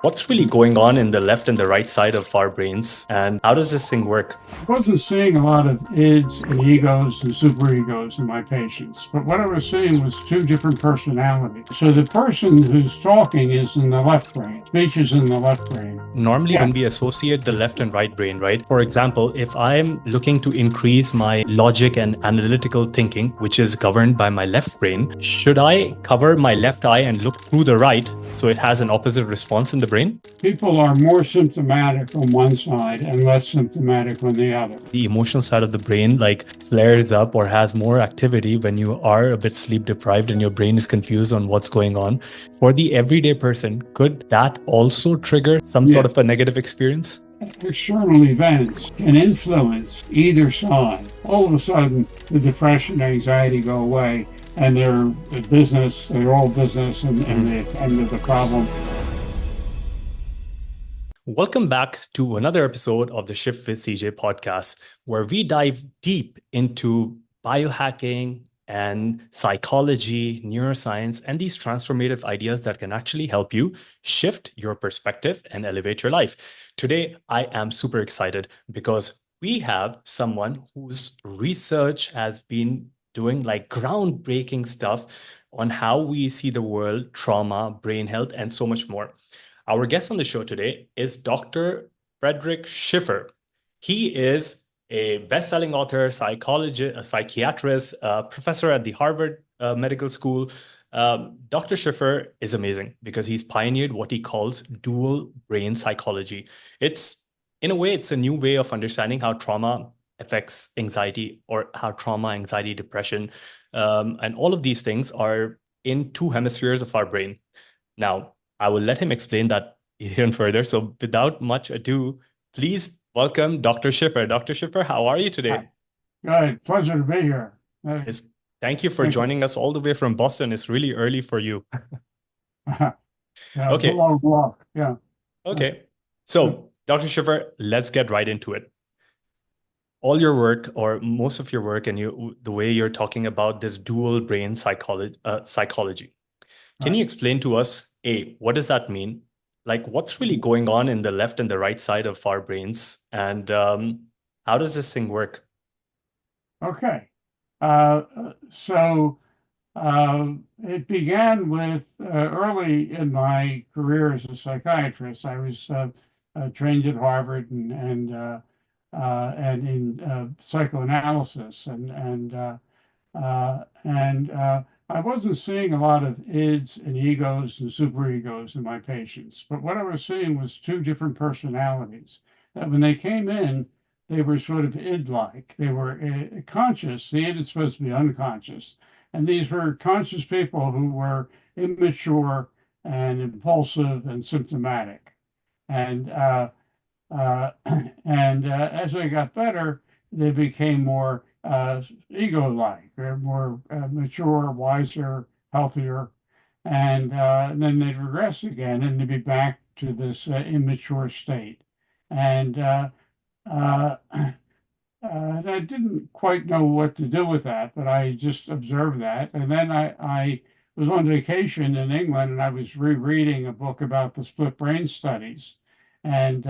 What's really going on in the left and the right side of our brains, and how does this thing work? I wasn't seeing a lot of ids and egos and superegos in my patients, but what I was seeing was two different personalities. So the person who's talking is in the left brain, speech is in the left brain. Normally, Yeah, when we associate the left and right brain, right? For example, if I'm looking to increase my logic and analytical thinking, which is governed by my left brain, should I cover my left eye and look through the right so it has an opposite response in the brain? people are more symptomatic on one side and less symptomatic on the other. The emotional side of the brain like flares up or has more activity when you are a bit sleep deprived and your brain is confused on what's going on. For the everyday person, could that also trigger some sort Yeah, of a negative experience? external events can influence either side. All of a sudden, the depression, anxiety go away, and they're all business, and they attend to the problem. Welcome back to another episode of the Shift with CJ podcast, where we dive deep into biohacking and psychology, neuroscience, and these transformative ideas that can actually help you shift your perspective and elevate your life. Today, I am super excited because we have someone whose research has been doing like groundbreaking stuff on how we see the world, trauma, brain health, and so much more. Our guest on the show today is Dr. Frederick Schiffer. He is a best-selling author, psychologist, a psychiatrist, professor at the Harvard Medical School. Dr. Schiffer is amazing because he's pioneered what he calls dual brain psychology. It's, in a way, it's a new way of understanding how trauma affects anxiety or how trauma, anxiety, depression, and all of these things are in two hemispheres of our brain. Now, I will let him explain that even further. So, without much ado, please welcome Dr. Schiffer. Dr. Schiffer, how are you Hi. today? Good, pleasure to be here. It's, Thank you for Thank you. joining us all the way from Boston. It's really early for you. Yeah, it's a Okay, long walk. Yeah. okay. So, Dr. Schiffer, let's get right into it. All your work, or most of your work, and the way you're talking about this dual brain psychology. Can Right. you explain to us, A, what does that mean? Like, what's really going on in the left and the right side of our brains? And how does this thing work? Okay. Uh, so it began with early in my career as a psychiatrist. I was trained at Harvard and in psychoanalysis and I wasn't seeing a lot of ids and egos and superegos in my patients, but what I was seeing was two different personalities. That when they came in, they were sort of id-like. They were conscious. The id is supposed to be unconscious, and these were conscious people who were immature and impulsive and symptomatic. And uh, and as I got better, they became more ego-like, or more mature, wiser, healthier, and then they'd regress again, and they'd be back to this immature state. And I didn't quite know what to do with that, but I just observed that. And then I was on vacation in England, and I was rereading a book about the split brain studies, and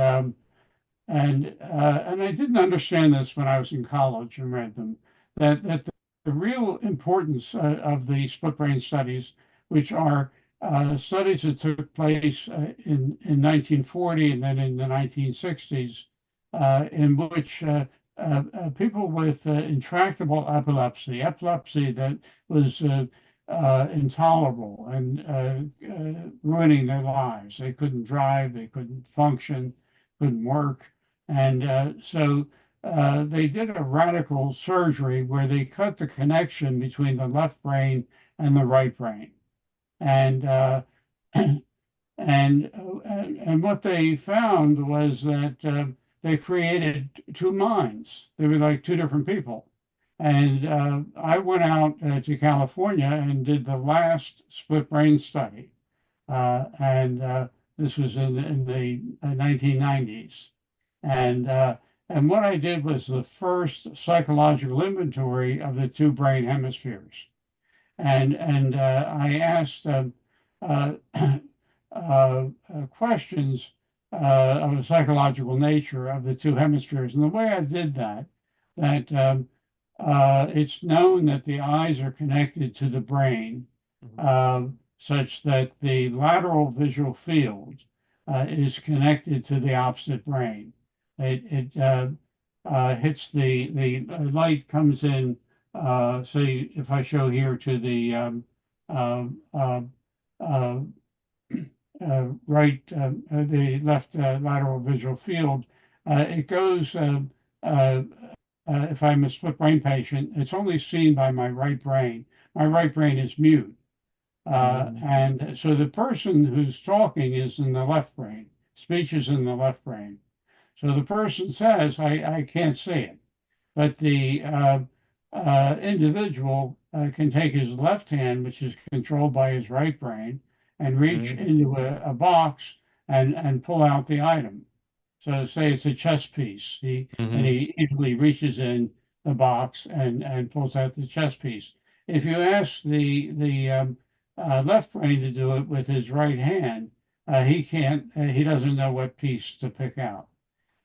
and I didn't understand this when I was in college and read them, that the real importance of the split brain studies, which are studies that took place in 1940 and then in the 1960s, in which people with intractable epilepsy that was intolerable and ruining their lives. They couldn't drive, they couldn't function, couldn't work. And so they did a radical surgery where they cut the connection between the left brain and the right brain. And and what they found was that they created two minds. They were like two different people. And I went out to California and did the last split brain study. And this was in the 1990s. And and what I did was the first psychological inventory of the two brain hemispheres. And I asked uh, questions of a psychological nature of the two hemispheres. And the way I did that it's known that the eyes are connected to the brain, Mhm. uh, such that the lateral visual field is connected to the opposite brain. It hits the light comes in. Say if I show here to the uh, uh, uh, the left lateral visual field, it goes. Uh, if I'm a split brain patient, it's only seen by my right brain. My right brain is mute. Mhm. And so the person who's talking is in the left brain. Speech is in the left brain. So the person says, I can't see it. But the individual can take his left hand, which is controlled by his right brain, and reach Mhm. into a box and pull out the item. So say it's a chess piece. Mhm. He easily reaches in the box and pulls out the chess piece. If you ask the left brain to do it with his right hand, he can't. He doesn't know what piece to pick out.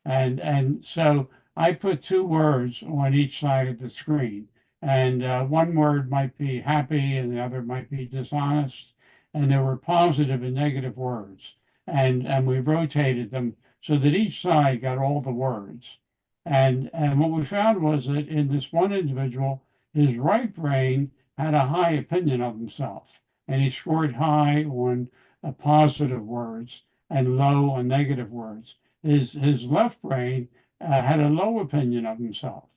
And so I put two words on each side of the screen, and one word might be happy, and the other might be dishonest, and there were positive and negative words, and we rotated them so that each side got all the words, and what we found was that in this one individual, his right brain had a high opinion of himself, and he scored high on positive words and low on negative words. His left brain had a low opinion of himself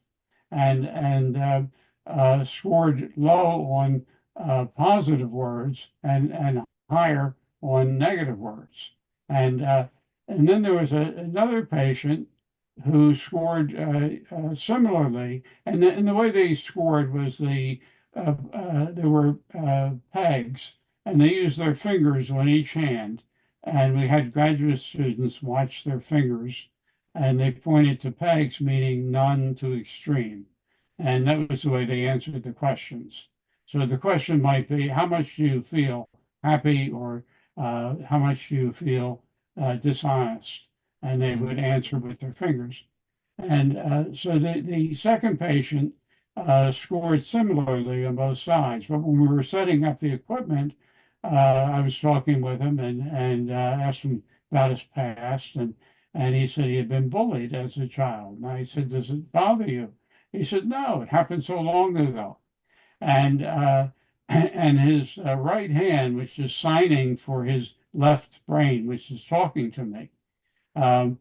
and scored low on positive words and higher on negative words. And and then there was another patient who scored similarly, and the way they scored was there were pegs, and they used their fingers on each hand, and we had graduate students watch their fingers, and they pointed to pegs, meaning none to extreme. And that was the way they answered the questions. So the question might be, how much do you feel happy, or how much do you feel dishonest? And they would Mhm. answer with their fingers. And so the second patient scored similarly on both sides. But when we were setting up the equipment, I was talking with him and asked him about his past. And he said he had been bullied as a child. And I said, does it bother you? He said, no, it happened so long ago. And, and his right hand, which is signing for his left brain, which is talking to me, um,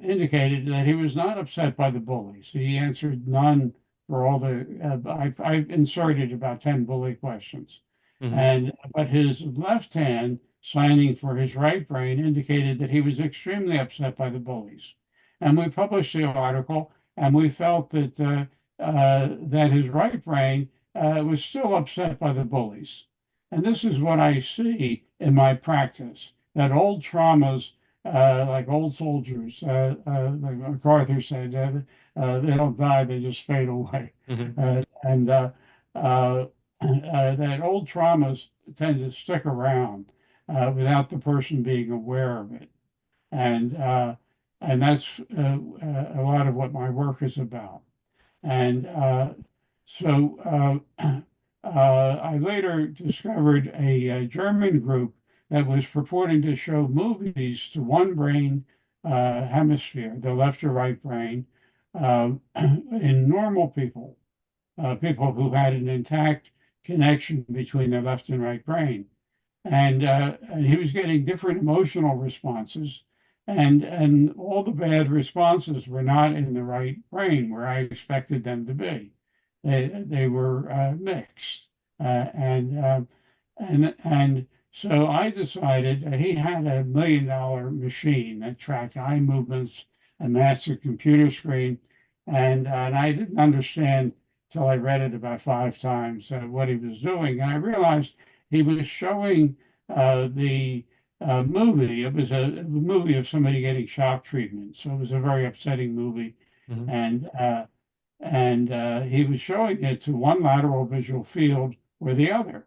indicated that he was not upset by the bullies. He answered none for all I inserted about 10 bully questions. Mhm. And, but his left hand signing for his right brain indicated that he was extremely upset by the bullies. And we published the article, and we felt that his right brain was still upset by the bullies. And this is what I see in my practice, that old traumas like old soldiers, like MacArthur said, they don't die, they just fade away. Mhm. And that old traumas tend to stick around without the person being aware of it. And, uh, and that's a lot of what my work is about. And so I later discovered a German group that was purporting to show movies to one brain hemisphere, the left or right brain, in normal people, people who had an intact connection between their left and right brain. And he was getting different emotional responses, and all the bad responses were not in the right brain where I expected them to be. They were mixed, and so I decided he had $1 million machine that tracked eye movements, a massive computer screen, and I didn't understand till I read it about 5 times what he was doing, and I realized he was showing the movie. It was a movie of somebody getting shock treatment, so it was a very upsetting movie. Mhm. And he was showing it to one lateral visual field or the other.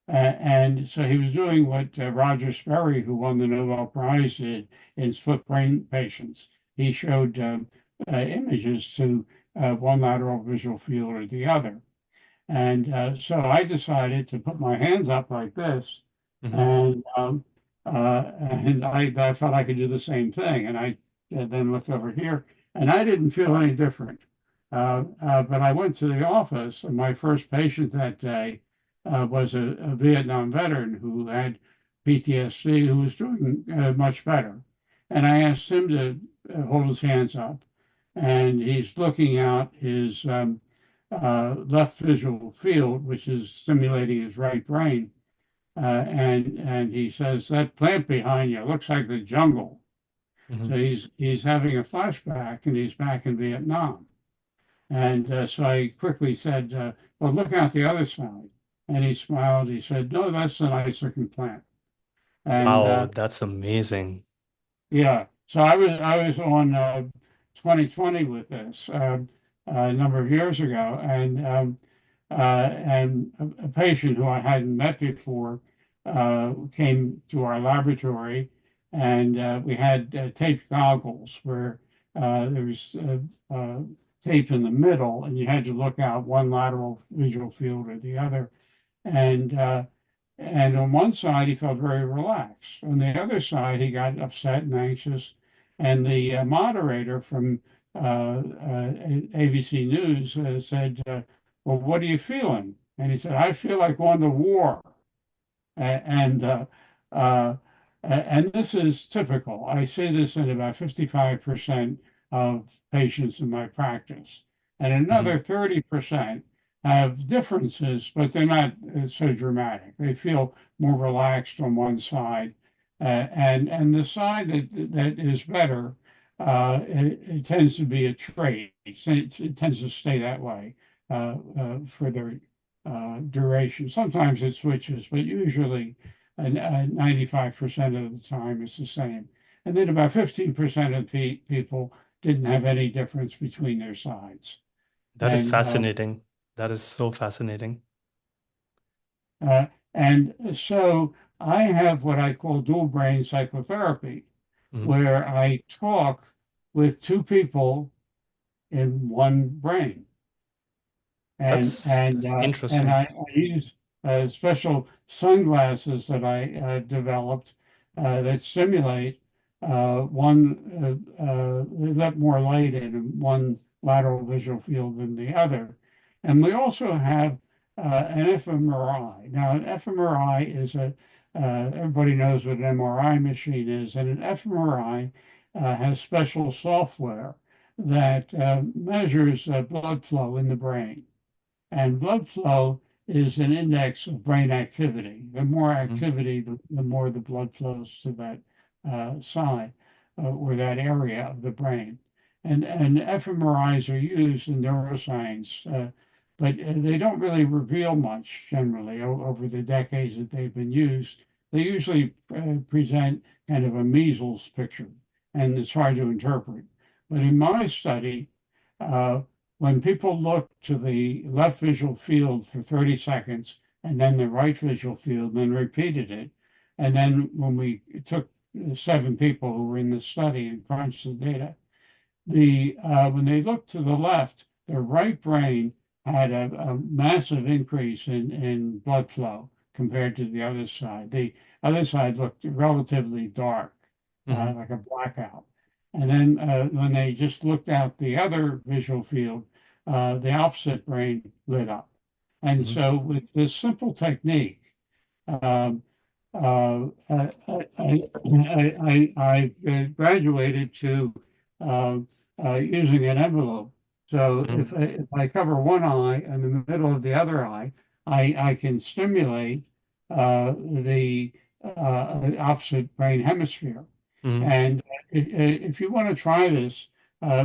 And so he was doing what Roger Sperry, who won the Nobel Prize, did in split brain patients. He showed images to one lateral visual field or the other. And so I decided to put my hands up like this, Hmm. and I thought I could do the same thing. And I then looked over here, and I didn't feel any different. But I went to the office, and my first patient that day was a Vietnam veteran who had PTSD, who was doing much better. And I asked him to hold his hands up, and he's looking out his left visual field, which is stimulating his right brain. And he says that plant behind you looks like the jungle. So Hmm. he's having a flashback, and he's back in Vietnam. And so I quickly said, "Well, look out the other side." And he smiled. He said, "No, that's the nice looking plant." And Wow, that's amazing. yeah, so I was on 2020 with this a number of years ago, and a patient who I hadn't met before came to our laboratory, and we had taped goggles where there was tape in the middle, and you had to look out one lateral visual field or the other, and uh, and on one side, he felt very relaxed. On the other side, he got upset and anxious. And the moderator from ABC News said, "Well, what are you feeling?" And he said, "I feel like going to war." And uh, and this is typical. I see this in about 55% of patients in my practice. And Hmm. another 30% have differences, but they're not so dramatic. They feel more relaxed on one side. And the side that is better, it tends to be a trait. It tends to stay that way for their duration. Sometimes it switches, but usually 95% of the time it's the same. And then about 15% of people didn't have any difference between their sides. That is And fascinating. That is so fascinating. uh, and so I have what I call dual brain psychotherapy, Mhm. where I talk with two people in one brain. That's And interesting. I use special sunglasses that I developed that simulate they let more light in one lateral visual field than the other. And we also have an fMRI. Now, an fMRI is everybody knows what an MRI machine is, and an fMRI has special software that measures blood flow in the brain. And blood flow is an index of brain activity. The more Mhm. activity, the more the blood flows to that side or that area of the brain. And fMRIs are used in neuroscience, but they don't really reveal much generally over the decades that they've been used. They usually present kind of a measles picture, and it's hard to interpret. But in my study, uh, when people look to the left visual field for 30 seconds and then the right visual field, then repeated it, and then when we took seven people who were in the study and crunched the data, when they looked to the left, their right brain had a massive increase in blood flow compared to the other side. The other side looked relatively dark, Mhm. like a blackout. And then when they just looked out the other visual field, the opposite brain lit up. And Mhm. so with this simple technique, um, I graduated to uh, using an envelope. So Mhm. if I cover one eye and the middle of the other eye, I can stimulate the opposite brain hemisphere. Mhm. And if you want to try this,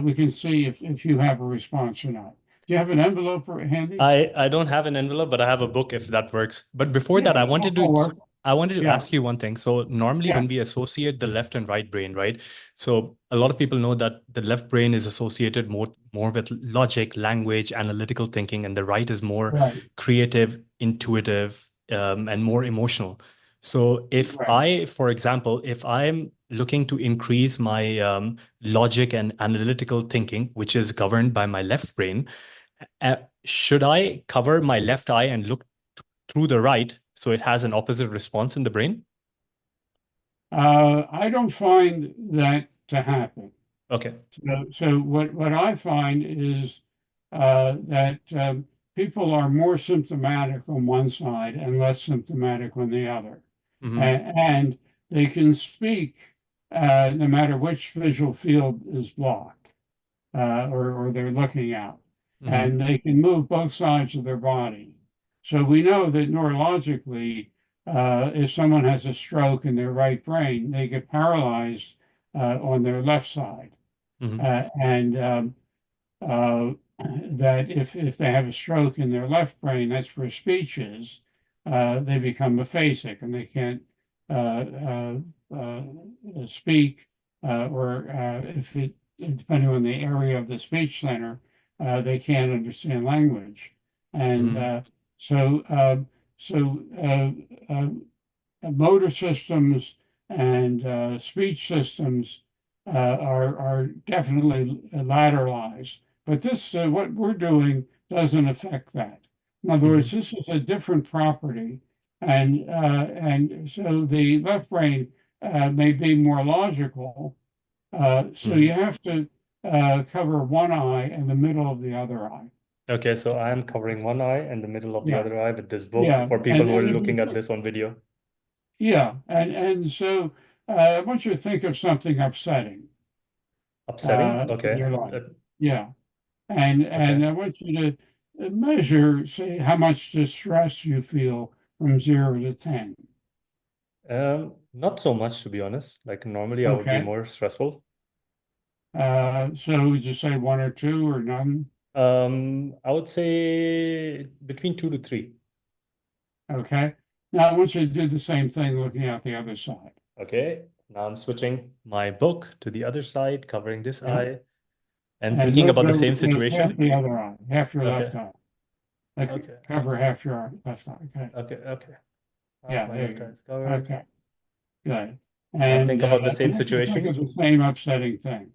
we can see if you have a response or not. Do you have an envelope handy? I don't have an envelope, but I have a book if that works. But before that, Yeah, I'll work. I wanted to Yeah, ask you one thing. So normally yeah, when we associate the left and right brain, right? So a lot of people know that the left brain is associated more with logic, language, analytical thinking, and the right is more right. creative, intuitive. and more emotional. So if Right. I, for example, if I'm looking to increase my logic and analytical thinking, which is governed by my left brain, should I cover my left eye and look through the right so it has an opposite response in the brain? I don't find that to happen. Okay. So what I find is that people are more symptomatic on one side and less symptomatic on the other. Hmm. And they can speak no matter which visual field is blocked or they're looking at. Hmm. And they can move both sides of their body. So we know that neurologically, if someone has a stroke in their right brain, they get paralyzed on their left side. Hmm. And uh, that if they have a stroke in their left brain, that's where speech is, they become aphasic and they can't uh, uh, speak, or if it, depending on the area of the speech center, they can't understand language. And Hmm. so, so motor systems and speech systems are definitely lateralized. But this, what we're doing, doesn't affect that. In other words, Hmm. this is a different property, and so the left brain may be more logical. So you Hmm. have to cover one eye and the middle of the other eye. Okay, so I'm covering one eye and the middle of the Yeah, other eye with this book yeah, for people and who are and if looking at you this on video. yeah, and so I want you to think of something upsetting Upsetting? in Okay. your life. Yeah, and Okay. I want you to measure, say, how much distress you feel from 0 to 10. Not so much to be honest. Like normally I would be Okay, more stressful. so would you say one or two or none? I would say between 2 to 3. Okay, now I want you to do the same thing looking out the other side. Okay. Now I'm switching my book to the other side, covering this Yeah, eye and and thinking about the go same half situation. the other eye, half your left Okay. eye. Like Okay. cover half your left eye. Okay, Okay. Okay. Half yeah, my there left you eye is go. covered. Okay, good. Now think about the I same want you to think of situation. the same upsetting thing.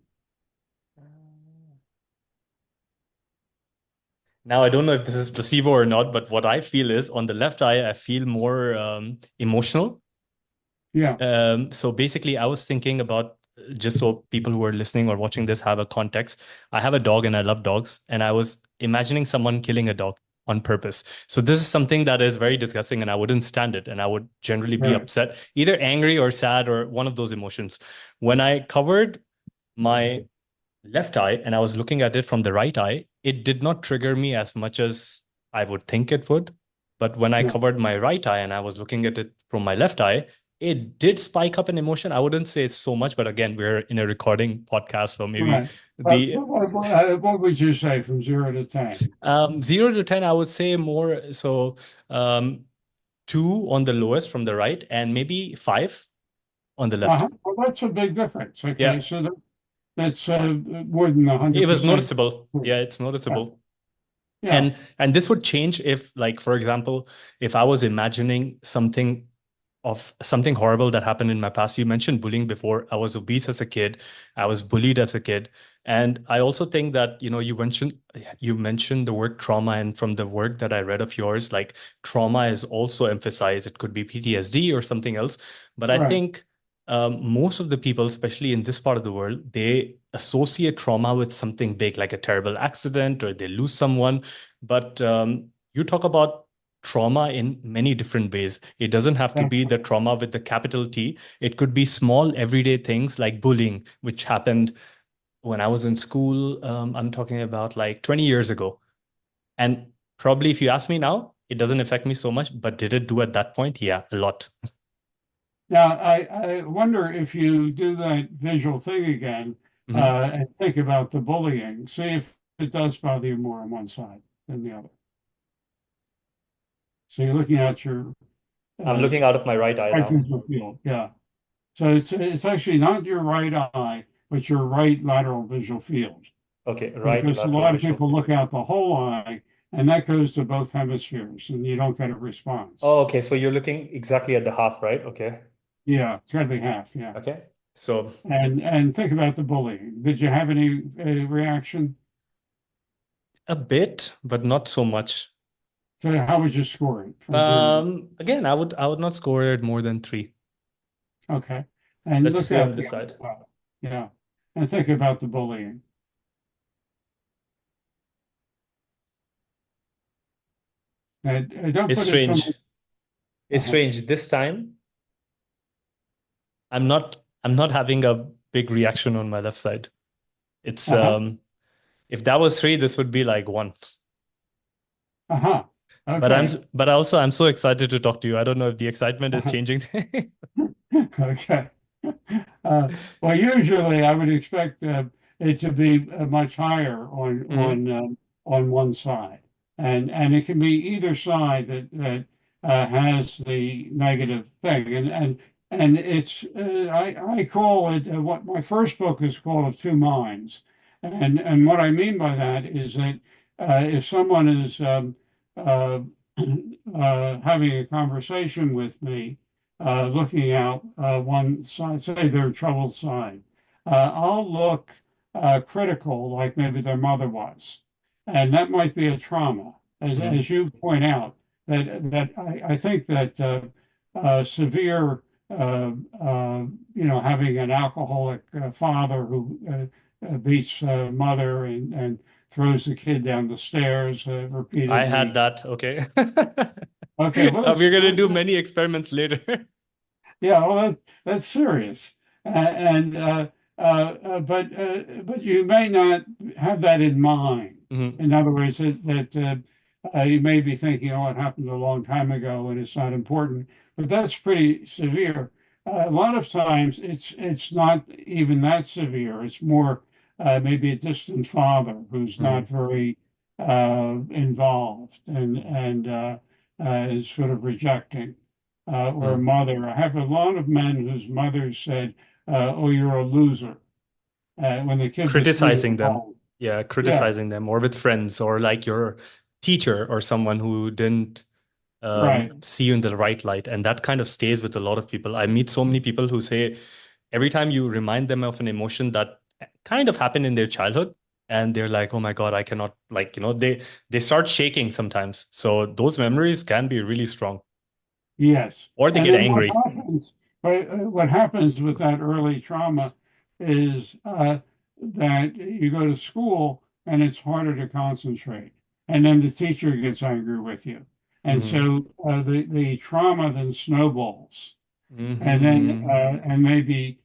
Now, I don't know if this is placebo or not, but what I feel is on the left eye, I feel more emotional. Yeah, So basically, I was thinking about just so people who are listening or watching this have a context. I have a dog and I love dogs, and I was imagining someone killing a dog on purpose. So this is something that is very disgusting, and I wouldn't stand it, and I would generally be right. upset, either angry or sad or one of those emotions. When I covered my left eye and I was looking at it from the right eye, it did not trigger me as much as I would think it would. But when I Yeah, covered my right eye and I was looking at it from my left eye, it did spike up an emotion. I wouldn't say it's so much, but again, we're in a recording podcast, so maybe right. the What would you say from 0 to 10? 0 to 10, I would say more so um, 2 on the lowest from the right and maybe 5 on the left. Well, that's a big difference. Okay, Yeah, so that's more than it was 100%. noticeable. Yeah, it's Yeah, noticeable. yeah, And this would change if, like, for example, if I was imagining something of something horrible that happened in my past. You mentioned bullying before. I was obese as a kid. I was bullied as a kid. And I also think that, you mentioned the word trauma, and from the work that I read of yours, like trauma is also emphasized. It could be PTSD or something else. But I right. think most of the people, especially in this part of the world, they associate trauma with something big, like a terrible accident or they lose someone. But you talk about trauma in many different ways. It doesn't have to be That's the trauma with the capital T. It could be small everyday things like bullying, which happened when I was in school. I'm talking about like 20 years ago. And probably if you ask me now, it doesn't affect me so much, but did it do at that point? Yeah, a lot. Now, I wonder if you do that visual thing again Mhm. and think about the bullying, see if it does bother you more on one side than the other. So you're looking at your I'm uh, looking out of my right eye right now. visual field. Yeah. So it's actually not your right eye, but your right lateral visual field. Okay, right Because a lateral lot of visual people look field. out the whole eye and that goes to both hemispheres, and you don't get a response. Oh, okay. So you're looking exactly at the half, right? Okay. Yeah, it's got to be half. Yeah, Okay. So and think about the bullying. Did you have any reaction? a bit, but not so much. So how would you score it from 10? Again, I would not score it more than three. Okay, and Let's look stay on at the this other side. side. Yeah, and think about the bullying. Don't It's put it so much. strange. It's Uh-huh. strange. This time, I'm not having a big reaction on my left side. It's Uh-huh. if that was three, this would be like one. Uh-huh. But I'm Okay. but also I'm so excited to talk to you. I don't know if the excitement is changing. Okay. Uh, well, usually I would expect it to be much higher Mhm. on one side, and it can be either side that has the negative thing, and it's I call it what my first book is called Of Two Minds, and what I mean by that is that if someone is uh, having a conversation with me looking out one side, say their troubled side. I'll look critical, like maybe their mother was, and that might be a trauma, Mhm. as you point out. That I think that severe, having an alcoholic father who beats mother and throws the kid down the stairs I had repeatedly. that. Okay. Okay, well, We're gonna do many experiments later. yeah, well, that's serious, but you may not have that in mind. Mhm. In other words, that you may be thinking, "Oh, it happened a long time ago, and it's not important." But that's pretty severe. A lot of times, it's not even that severe. It's more maybe a distant father who's not Mhm. very involved and is sort of rejecting or a Mhm. mother. I have a lot of men whose mothers said, "Oh, you're a loser," when the kids would come Criticizing them. home. Yeah, Yeah, criticizing them, or with friends, or like your teacher or someone who didn't right. see you in the right light. And that kind of stays with a lot of people. I meet so many people who say every time you remind them of an emotion that kind of happened in their childhood, and they're like, oh my God, I cannot, like, they start shaking sometimes. So those memories can be really strong, Yes. or they And get then angry. what happens with that early trauma is that you go to school and it's harder to concentrate. And then the teacher gets angry with you. And Hmm. so the trauma then snowballs. And then Hmm. and maybe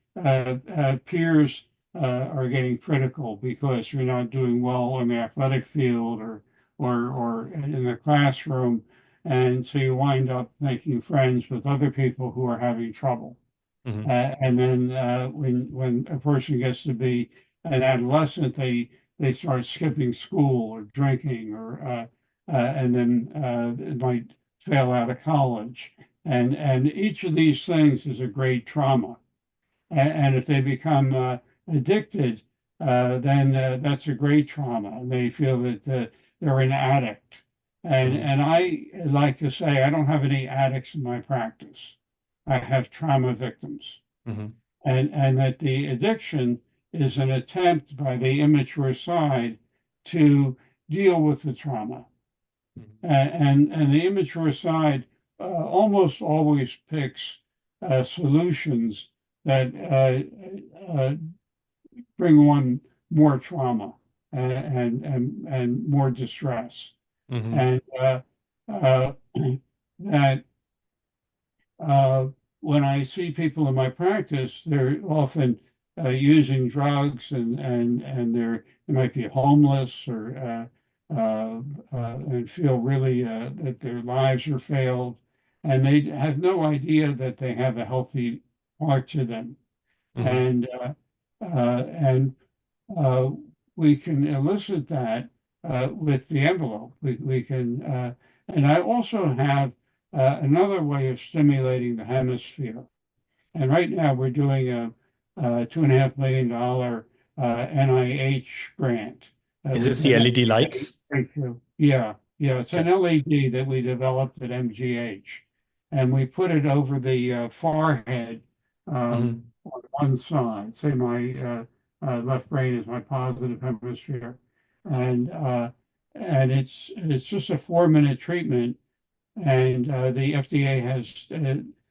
peers are getting critical because you're not doing well in the athletic field or in the classroom, and so you wind up making friends with other people who are having trouble. Hmm. And then when a person gets to be an adolescent, they start skipping school or drinking and then it might fail out of college. And each of these things is a great trauma. And if they become addicted, then that's a great trauma. And they feel that they're an addict. Hmm. And I like to say I don't have any addicts in my practice. I have trauma victims, Hmm. and that the addiction is an attempt by the immature side to deal with the trauma. And the immature side almost always picks solutions that bring on more trauma and more distress. Hmm. And uh, that uh, when I see people in my practice, they're often using drugs and they might be homeless or and feel really that their lives are failed, and they have no idea that they have a healthy part to them, Hmm. and uh, we can elicit that with the envelope. We can, and I also have another way of stimulating the hemisphere. And right now we're doing a $2.5 million NIH grant Is with this the LED MSK lights? breakthrough. Yeah, Yeah, it's an Okay. LED that we developed at MGH, and we put it over the forehead Hmm. on one side. Say my left brain is my positive hemisphere, and it's just a 4 minute treatment, and the FDA has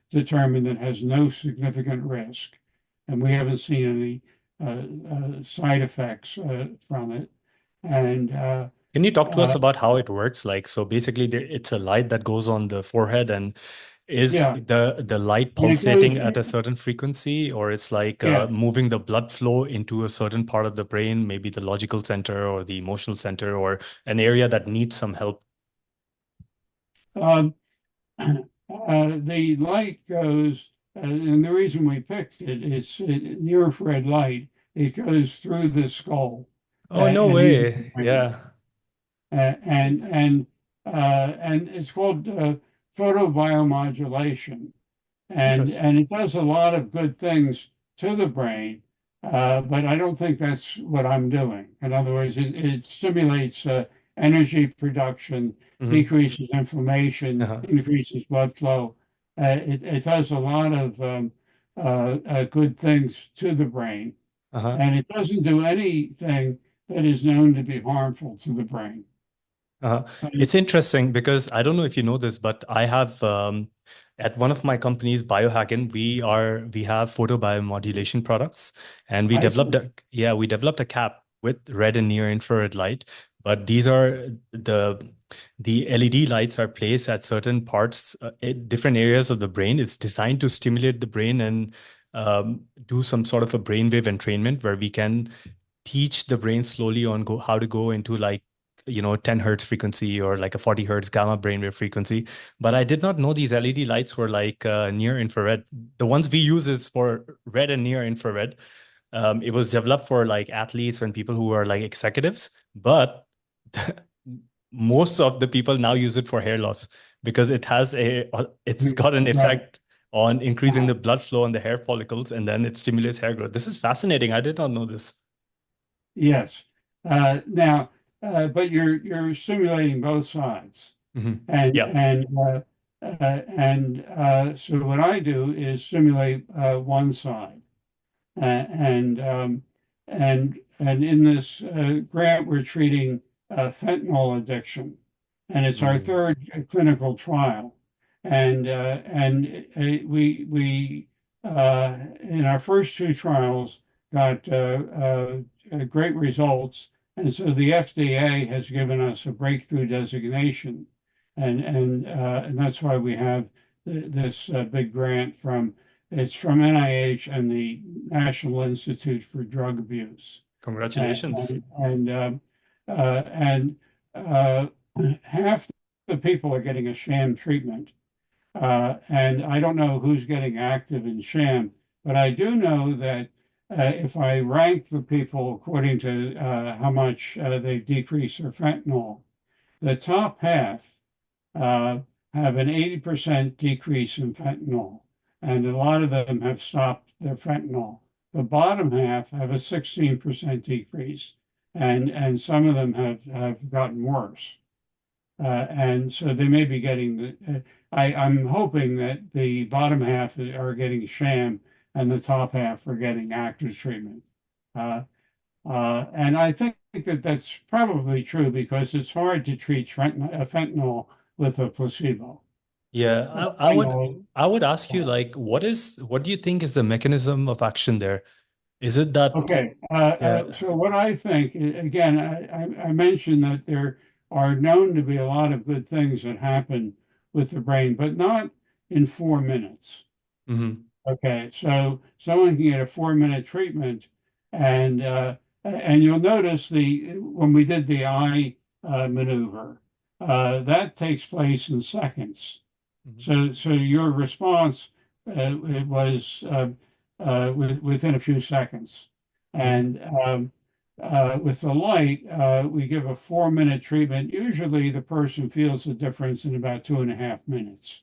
determined it has no significant risk, and we haven't seen any side effects from it, and Can you talk to us uh, about how it works? Like, so basically, it's a light that goes on the forehead, and is yeah. the light And it goes, pulsating at a certain frequency, or it's like yeah. moving the blood flow into a certain part of the brain, maybe the logical center or the emotional center, or an area that needs some help? Um, the light goes, and the reason we picked it is near infrared light. It goes through the skull Oh, no and into the way. brain. Yeah. Uh, and and and it's called photobiomodulation, Interesting. and it does a lot of good things to the brain, but I don't think that's what I'm doing. In other words, it stimulates energy production, Hmm. decreases inflammation, Uh-huh. increases blood flow. It does a lot of good things to the brain, Uh-huh. and it doesn't do anything that is known to be harmful to the brain. Uh, And it's interesting because I don't know if you know this, but I have at one of my companies, Biohacken, we have photobiomodulation products, and I see. we developed a cap with red and near infrared light. But these are the LED lights are placed at certain parts, in different areas of the brain. It's designed to stimulate the brain and do some sort of a brainwave entrainment where we can teach the brain slowly on how to go into like 10 hertz frequency or like a 40 hertz gamma brainwave frequency. But I did not know these LED lights were like near infrared. The ones we use is for red and near infrared. It was developed for like athletes and people who are like executives, but most of the people now use it for hair loss because it's got an Right. effect on increasing the blood flow on the hair follicles, and then it stimulates hair growth. This is fascinating. I did not know this. Yes. Now, but you're simulating both sides, Mhm. and Yeah. and so what I do is simulate one side, and and in this grant we're treating fentanyl addiction, and it's our Mm. third clinical trial, and we in our first two trials got great results, and so the FDA has given us a breakthrough designation, and that's why we have this big grant from it's from NIH and the National Institute for Drug Abuse, Congratulations. and half the people are getting a sham treatment, and I don't know who's getting active in sham, but I do know that if I rank the people according to how much they've decreased their fentanyl, the top half uh, have an 80% decrease in fentanyl, and a lot of them have stopped their fentanyl. The bottom half have a 16% decrease, and some of them have gotten worse. And so they may be getting I'm hoping that the bottom half are getting sham and the top half are getting active treatment. Uh, and I think that that's probably true because it's hard to treat fentanyl with a placebo. Yeah, I know. I would ask you like what do you think is the mechanism of action there? Is it that Okay. yeah. So what I think, again, I mentioned that there are known to be a lot of good things that happen with the brain, but not in 4 minutes. Hmm. Okay, so someone can get a 4 minute treatment, and you'll notice the when we did the eye maneuver, that takes place in seconds. Hmm. So your response it was within a few seconds, Hmm. and with the light, we give a 4 minute treatment. Usually, the person feels the difference in about 2.5 minutes.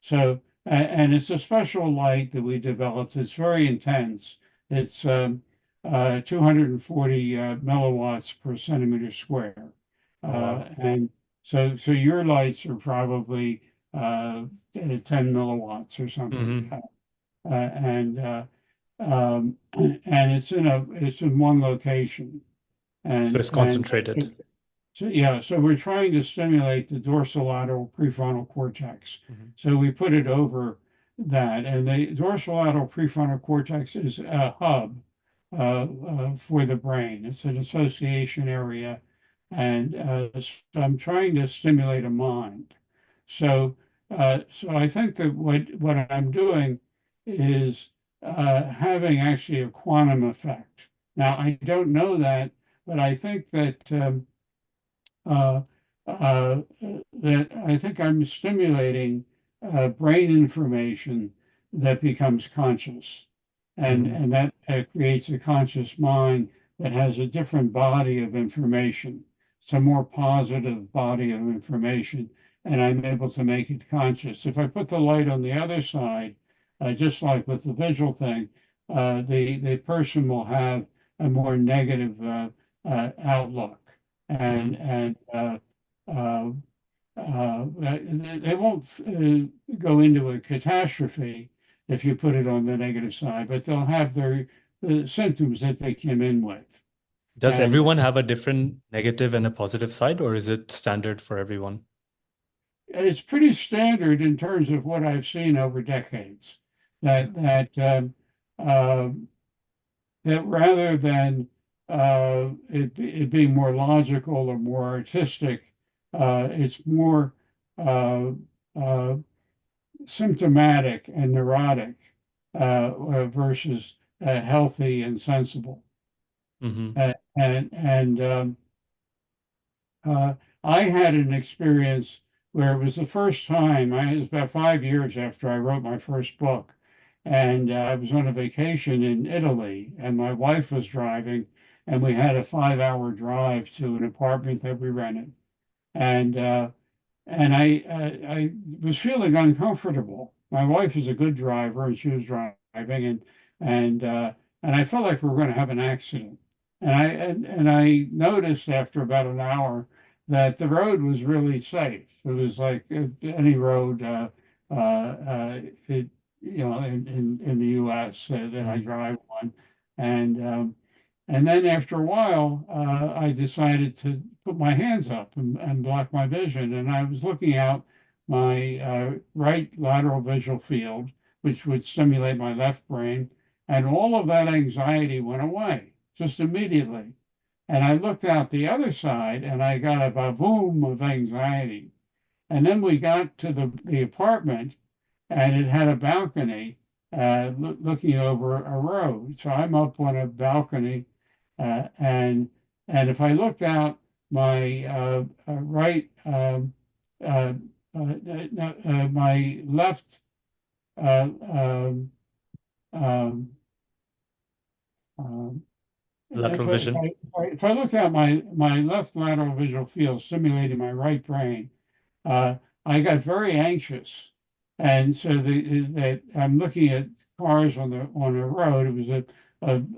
So, and it's a special light that we developed. It's very intense. It's 240 milliwatts per centimeter square. Oh wow. And So your lights are probably 10 milliwatts or something, Hmm. and it's in one location, So it's and concentrated. so yeah, so we're trying to stimulate the dorsolateral prefrontal cortex. Hmm. So we put it over that, and the dorsolateral prefrontal cortex is a hub for the brain. It's an association area, and so I'm trying to stimulate a mind. So, so I think that what I'm doing is having actually a quantum effect. Now, I don't know that, but I think that. Uh, uh, that I think I'm stimulating brain information that becomes conscious, Hmm. and that creates a conscious mind that has a different body of information. It's a more positive body of information, and I'm able to make it conscious. If I put the light on the other side, just like with the visual thing, the person will have a more negative outlook and Hmm. and uh, they won't go into a catastrophe if you put it on the negative side, but they'll have their the symptoms that they came in with. Does And everyone have a different negative and a positive side, or is it standard for everyone? it's pretty standard in terms of what I've seen over decades. Mhm. Uh, that rather than it being more logical or more artistic, it's more uh, uh, symptomatic and neurotic versus healthy and sensible. Hmm. And uh, I had an experience where it was the first time, it was about 5 years after I wrote my first book. And I was on a vacation in Italy, and my wife was driving, and we had a 5 hour drive to an apartment that we rented. And I was feeling uncomfortable. My wife is a good driver, and she was driving, and uh, and I felt like we were going to have an accident. And I noticed after about an hour that the road was really safe. It was like any road, it, in the U.S. That I Hmm. drive on, and um, and then after a while, I decided to put my hands up and block my vision. And I was looking out my right lateral visual field, which would stimulate my left brain. And all of that anxiety went away just immediately. And I looked out the other side and I got a boom of anxiety. And then we got to the apartment and it had a balcony looking over a road. So I'm up on a balcony, uh, and and if I looked out my right, my left, uh, um, um, um, Lateral vision. if I looked out my left lateral visual field stimulating my right brain, uh, I got very anxious, and so that I'm looking at cars on the road. It was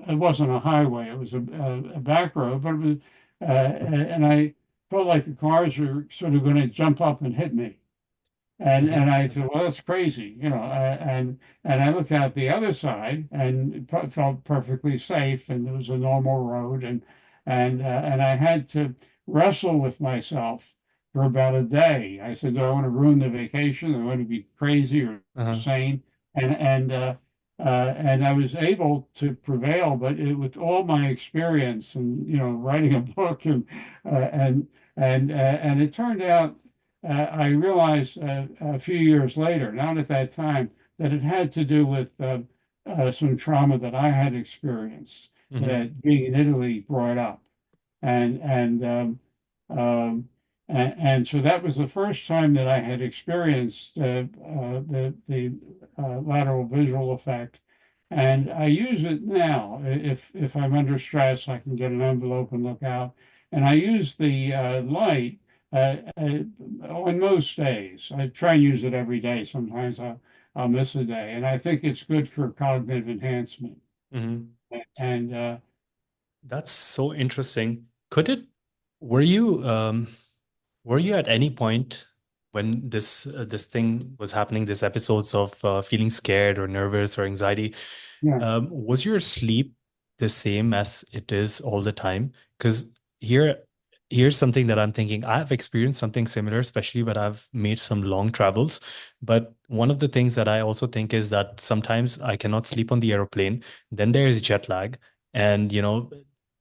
it wasn't a highway; it was a back road, but it was, and I felt like the cars were sort of going to jump up and hit me. And Hmm. I said, well, that's crazy, and I looked out the other side and it felt perfectly safe, and it was a normal road, and I had to wrestle with myself for about a day. I said, do I want to ruin the vacation? Do I want to be crazy or Uh-huh. sane? And and uh, and I was able to prevail, but with all my experience and writing a book and it turned out I realized a few years later, not at that time, that it had to do with some trauma that I had experienced Hmm. that being in Italy brought up. And and um, um, and so that was the first time that I had experienced the lateral visual effect. And I use it now. If I'm under stress, I can get an envelope and look out. And I use the light on most days. I try and use it every day. Sometimes I'll miss a day, and I think it's good for cognitive enhancement. Hmm. And That's so interesting. Could it, were you Were you at any point when this thing was happening, this episodes of feeling scared or nervous or anxiety, Yeah, was your sleep the same as it is all the time? Because here, here's something that I'm thinking. I've experienced something similar, especially when I've made some long travels. But one of the things that I also think is that sometimes I cannot sleep on the aeroplane. Then there is jet lag, and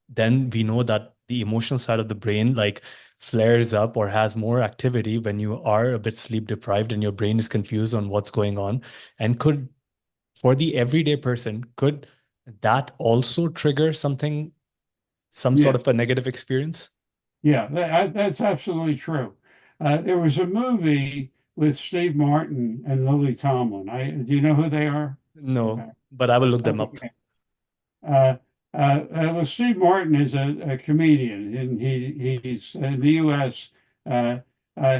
then we know that the emotional side of the brain like flares up or has more activity when you are a bit sleep deprived and your brain is confused on what's going on. And could for the everyday person, could that also trigger something, some sort yeah, of a negative experience? yeah. That's absolutely true. There was a movie with Steve Martin and Lily Tomlin. Do you know who they are? No, Okay. but I will look them up. Okay. Uh, well, Steve Martin is a comedian, and he's in the U.S.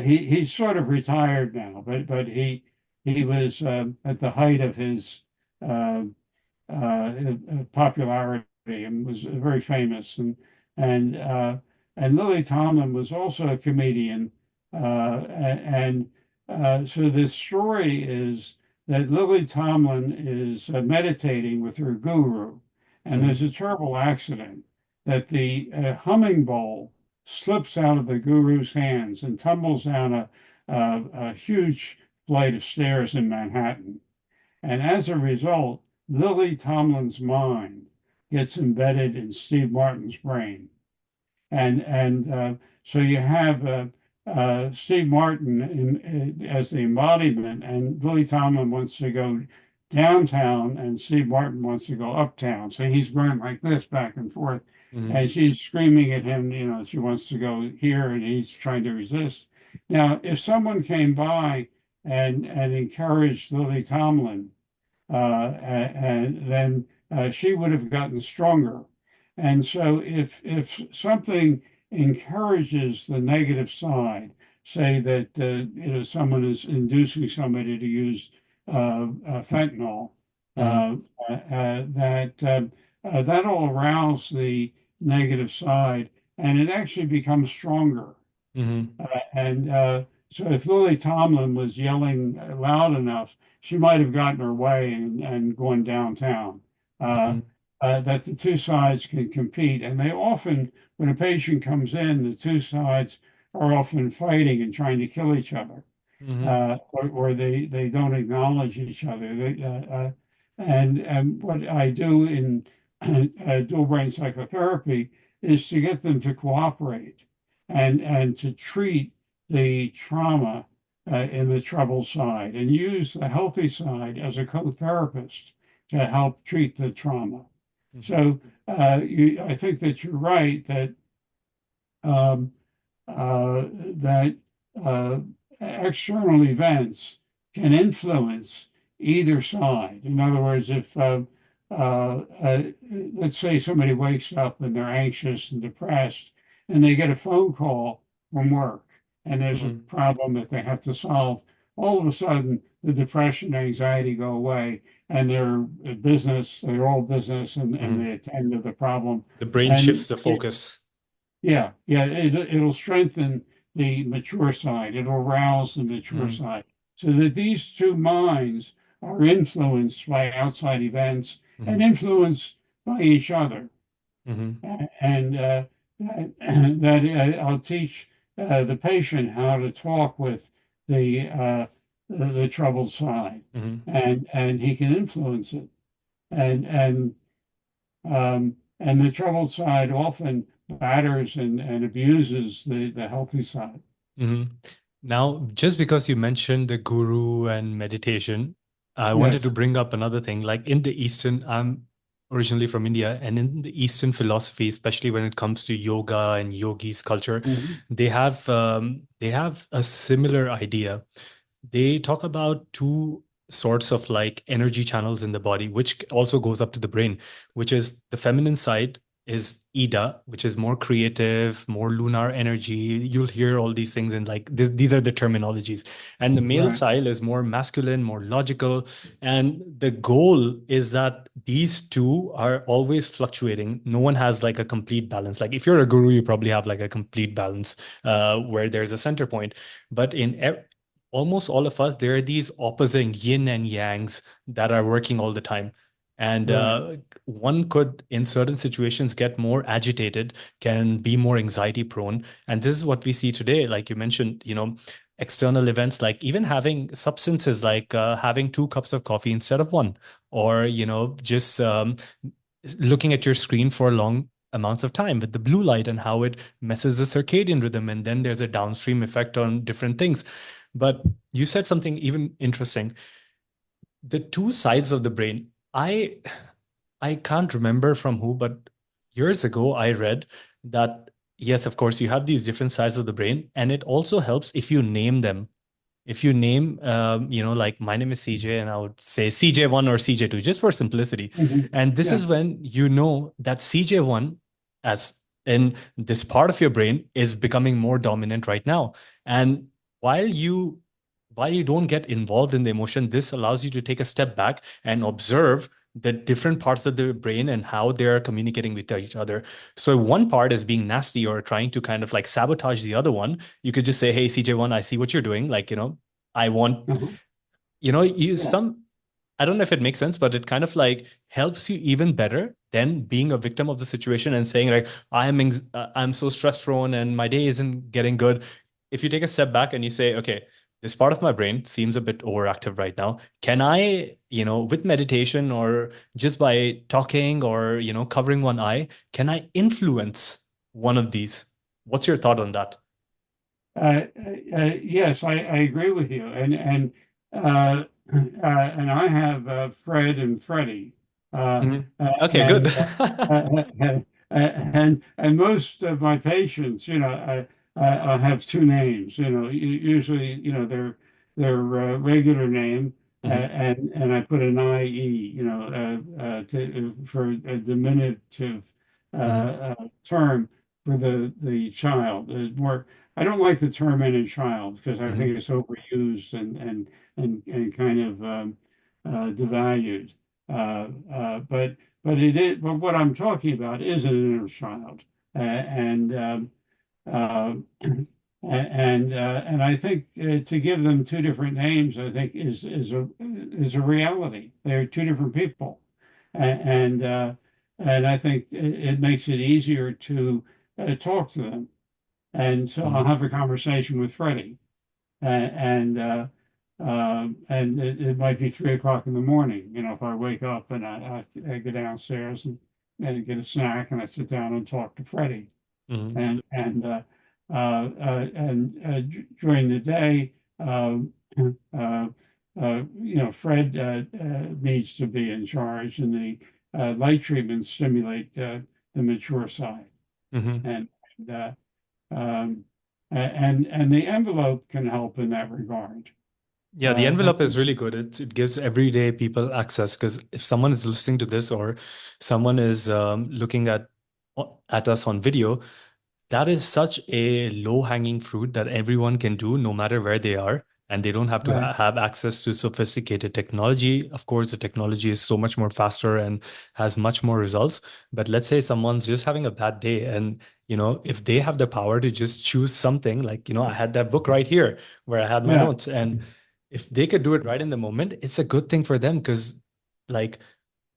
He's sort of retired now, but he was at the height of his uh, popularity and was very famous. And uh, and Lily Tomlin was also a comedian, and so the story is that Lily Tomlin is meditating with her guru, and there's Mhm, a terrible accident that the humming bowl slips out of the guru's hands and tumbles down a huge flight of stairs in Manhattan. And as a result, Lily Tomlin's mind gets embedded in Steve Martin's brain. And so you have Steve Martin as the embodiment, and Lily Tomlin wants to go downtown, and Steve Martin wants to go uptown. So he's going like this back and forth, mhm, and she's screaming at him, she wants to go here, and he's trying to resist. Now, if someone came by and encouraged Lily Tomlin and then she would have gotten stronger. And so if something encourages the negative side, say that someone is inducing somebody to use fentanyl, mhm, that'll arouse the negative side, and it actually becomes stronger. mhm, And so if Lily Tomlin was yelling loud enough, she might have gotten her way and gone downtown. Uh, mhm, that the two sides can compete. And they often, when a patient comes in, the two sides are often fighting and trying to kill each other, mhm, or they don't acknowledge each other. And what I do in dual brain psychotherapy is to get them to cooperate and to treat the trauma in the troubled side and use the healthy side as a co-therapist to help treat the trauma. mhm, So I think that you're right that um, that uh, external events can influence either side. In other words, if let's say somebody wakes up and they're anxious and depressed, and they get a phone call from work, and there's a mhm, problem that they have to solve, all of a sudden the depression, anxiety go away, and their old business, and mhm. they attend to the problem. The brain shifts And the focus. yeah, it'll strengthen the mature side. It'll rouse the mature Mhm, side so that these two minds are influenced by outside events and mhm, influenced by each other. mhm, And I'll teach the patient how to talk with the the troubled side, mhm. and he can influence it. And and the troubled side often batters and abuses the healthy side. Hmm. Now, just because you mentioned the guru and meditation, I wanted to Yes. bring up another thing. Like in the Eastern, I'm originally from India, and in the Eastern philosophy, especially when it comes to yoga and yogis culture, Mhm. they have a similar idea. They talk about two sorts of like energy channels in the body, which also goes up to the brain, which is the feminine side. is Ida, which is more creative, more lunar energy. You'll hear all these things, and like these are the terminologies. And the male Right. style is more masculine, more logical. And the goal is that these two are always fluctuating. No one has like a complete balance. Like if you're a guru, you probably have like a complete balance where there's a center point. But almost all of us, there are these opposing yin and yangs that are working all the time. And Right. one could, in certain situations, get more agitated, can be more anxiety prone. And this is what we see today. Like you mentioned, external events, like even having substances, like having 2 cups of coffee instead of one, or, just looking at your screen for long amounts of time with the blue light and how it messes the circadian rhythm. And then there's a downstream effect on different things. But you said something even interesting, the two sides of the brain. I can't remember from who, but years ago I read that yes, of course, you have these different sides of the brain, and it also helps if you name them. If you name, like my name is CJ, and I would say CJ1 or CJ2, just for simplicity. Mhm. And this Yeah. is when you know that CJ1, as in this part of your brain, is becoming more dominant right now. And while you while you don't get involved in the emotion, this allows you to take a step back and observe the different parts of the brain and how they're communicating with each other. So one part is being nasty or trying to kind of like sabotage the other one. You could just say, hey, CJ1, I see what you're doing. Like, I want, Uh-huh. you Yeah. some, I don't know if it makes sense, but it kind of like helps you even better than being a victim of the situation and saying like, I'm so stress prone and my day isn't getting good. If you take a step back and you say, okay, this part of my brain seems a bit overactive right now. Can I, with meditation or just by talking or, covering one eye, can I influence one of these? What's your thought on that? Yes, I agree with you, and I have Fred and Freddie, Mhm. Okay, good. and and most of my patients, I have two names. Usually, their regular name, Mhm, and I put an IE, for a diminutive mhm, term for the child. There's more. I don't like the term inner child because I think mhm, it's overused and kind of devalued. But it is. But what I'm talking about is an inner child, and uh, and I think to give them two different names, I think is a reality. They're two different people, and and I think it makes it easier to talk to them. And so I'll mhm, have a conversation with Freddie, and it might be 3 o'clock in the morning. If I wake up and I go downstairs and get a snack, and I sit down and talk to Freddie, mhm. and during the day, uh, Fred needs to be in charge, and the light treatments stimulate the mature side, Mhm. and uh, um, and the envelope can help in that regard. Yeah, the That envelope is really good. It gives everyday people access because if someone is listening to this or someone is looking at us on video, that is such a low-hanging fruit that everyone can do no matter where they are, and they don't have to right, have access to sophisticated technology. Of course, the technology is so much more faster and has much more results. But let's say someone's just having a bad day, and if they have the power to just choose something, like I had that book right here where I had my yeah, notes, and if they could do it right in the moment, it's a good thing for them because, like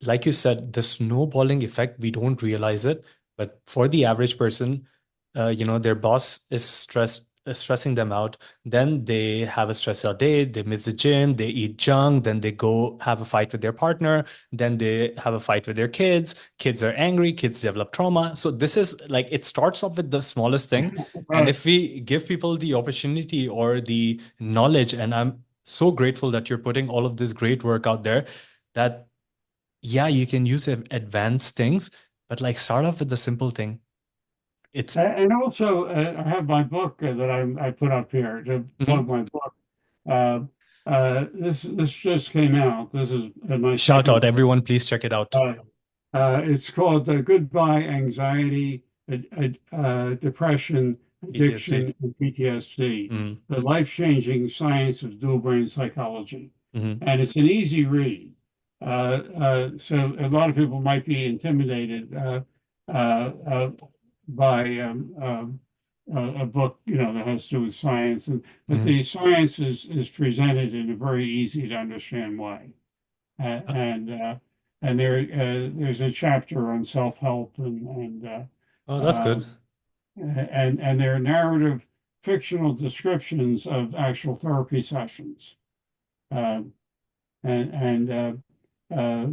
like you said, the snowballing effect, we don't realize it. But for the average person, their boss is stressing them out. Then they have a stressed out day. They miss the gym. They eat junk. Then they go have a fight with their partner. Then they have a fight with their kids. Kids are angry. Kids develop trauma. So this is like it starts off with the smallest thing. And right. if we give people the opportunity or the knowledge, and I'm so grateful that you're putting all of this great work out there, that yeah, you can use advanced things, but like start off with the simple thing. It's And also, I have my book that I put up here to plug Mhm. my book. Uh, this just came out. This is my Shout out, second. everyone, please check it out. Uh, It's called Goodbye Anxiety, Depression, PTSD. Addiction, and PTSD, Mm-hmm. The Life-Changing Science of Dual Brain Psychology. Mm-hmm. And it's an easy read. So a lot of people might be intimidated uh, uh, by a book, that has to do with science, but Mm-hmm. the science is presented in a very easy to understand way. Uh, Uh, and uh, there's a chapter on self-help oh, that's uh, good. and there are narrative fictional descriptions of actual therapy sessions. Uh,